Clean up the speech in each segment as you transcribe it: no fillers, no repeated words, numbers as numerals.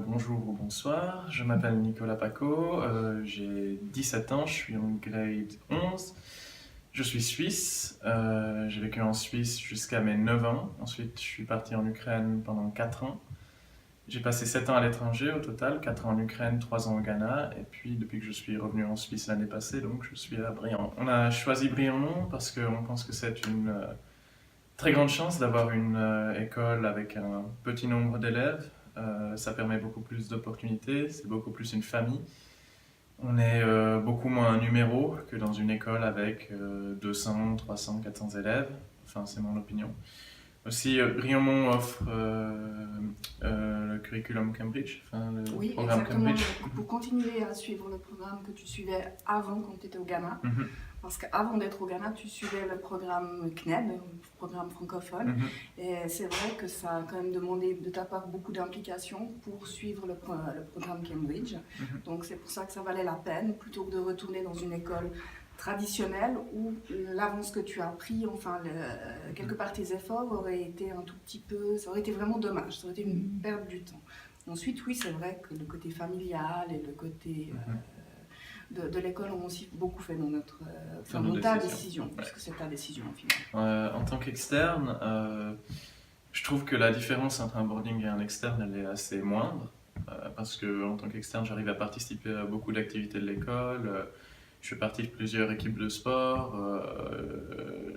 Bonjour ou bonsoir, je m'appelle Nicolas Paco, j'ai 17 ans, je suis en grade 11, je suis suisse, j'ai vécu en Suisse jusqu'à mes 9 ans, ensuite je suis parti en Ukraine pendant 4 ans. J'ai passé 7 ans à l'étranger au total, 4 ans en Ukraine, 3 ans au Ghana, et puis depuis que je suis revenu en Suisse l'année passée, donc je suis à Briand. On a choisi Briand parce qu'on pense que c'est une très grande chance d'avoir une école avec un petit nombre d'élèves. Ça permet beaucoup plus d'opportunités, c'est beaucoup plus une famille. On est beaucoup moins un numéro que dans une école avec 200, 300, 400 élèves. Enfin, c'est mon opinion. Aussi, Brionmont offre le curriculum Cambridge, enfin le Oui, programme exactement. Cambridge. Donc, pour continuer à suivre le programme que tu suivais avant quand tu étais au Ghana, Mhm, parce qu'avant d'être au Ghana, tu suivais le programme CNED, le programme francophone, mhm, et c'est vrai que ça a quand même demandé de ta part beaucoup d'implication pour suivre le programme Cambridge. mhm. Donc c'est pour ça que ça valait la peine, plutôt que de retourner dans une école traditionnelle où l'avance que tu as pris, enfin quelque part tes efforts auraient été un tout petit peu, ça aurait été vraiment dommage, ça aurait été une perte du temps. Ensuite, oui, c'est vrai que le côté familial et le côté de l'école ont aussi beaucoup fait dans notre, dans ta décision, puisque c'est ta décision au final. En tant qu'externe, je trouve que la différence entre un boarding et un externe, elle est assez moindre. Parce qu'en tant qu'externe, j'arrive à participer à beaucoup d'activités de l'école. Je fais partie de plusieurs équipes de sport.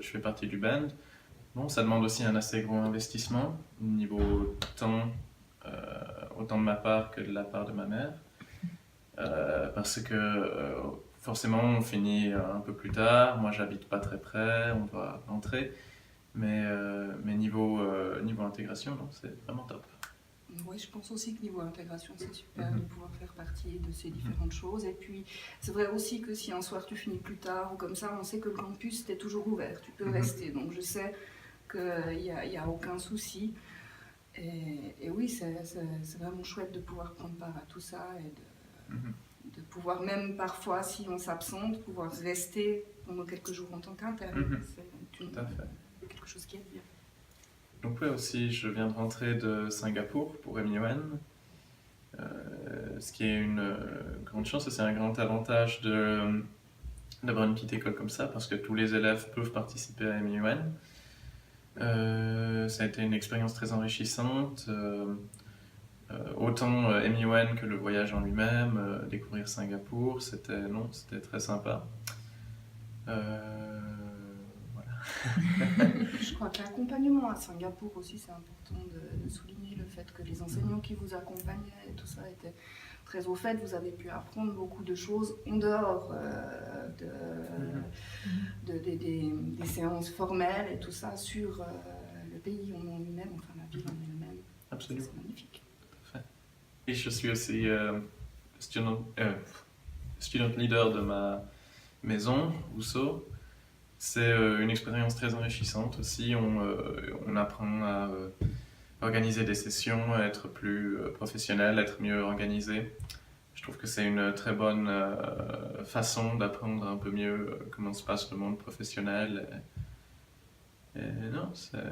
Je fais partie du band. Bon, ça demande aussi un assez gros investissement, niveau temps, autant de ma part que de la part de ma mère. Parce que forcément, on finit un peu plus tard. Moi, j'habite pas très près, on doit rentrer. Mais niveau intégration, non, c'est vraiment top. Oui, je pense aussi que niveau intégration, c'est super de pouvoir faire partie de ces différentes choses. Et puis, c'est vrai aussi que si un soir tu finis plus tard ou comme ça, on sait que le campus est toujours ouvert, tu peux rester. Donc, je sais qu'il n'y a aucun souci. Et oui, c'est vraiment chouette de pouvoir prendre part à tout ça et de pouvoir même parfois, si on s'absente, pouvoir rester pendant quelques jours en tant qu'interne. C'est Tout à fait. quelque chose qui est bien. Donc ouais, aussi, je viens de rentrer de Singapour pour MUN, ce qui est une grande chance et c'est un grand avantage d'avoir une petite école comme ça parce que tous les élèves peuvent participer à MUN. Ça a été une expérience très enrichissante, autant MUN que le voyage en lui-même, découvrir Singapour, c'était très sympa. Je crois que l'accompagnement à Singapour aussi, c'est important de souligner le fait que les enseignants qui vous accompagnaient et tout ça étaient très au fait. Vous avez pu apprendre beaucoup de choses en dehors des séances formelles et tout ça sur le pays en lui-même, enfin la ville en elle-même. Absolument. C'est magnifique. Et je suis aussi student leader de ma maison, Ousso. C'est une expérience très enrichissante aussi. On apprend à organiser des sessions, à être plus professionnel, être mieux organisé. Je trouve que c'est une très bonne façon d'apprendre un peu mieux comment se passe le monde professionnel. Et non, c'est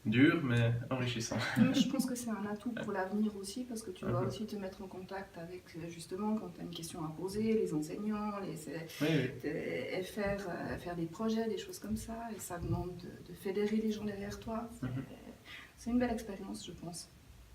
dur mais enrichissant. Je pense que c'est un atout pour l'avenir aussi, parce que tu dois aussi te mettre en contact avec, justement, quand tu as une question à poser, les enseignants, et faire des projets, des choses comme ça, et ça demande de fédérer les gens derrière toi. C'est une belle expérience, je pense.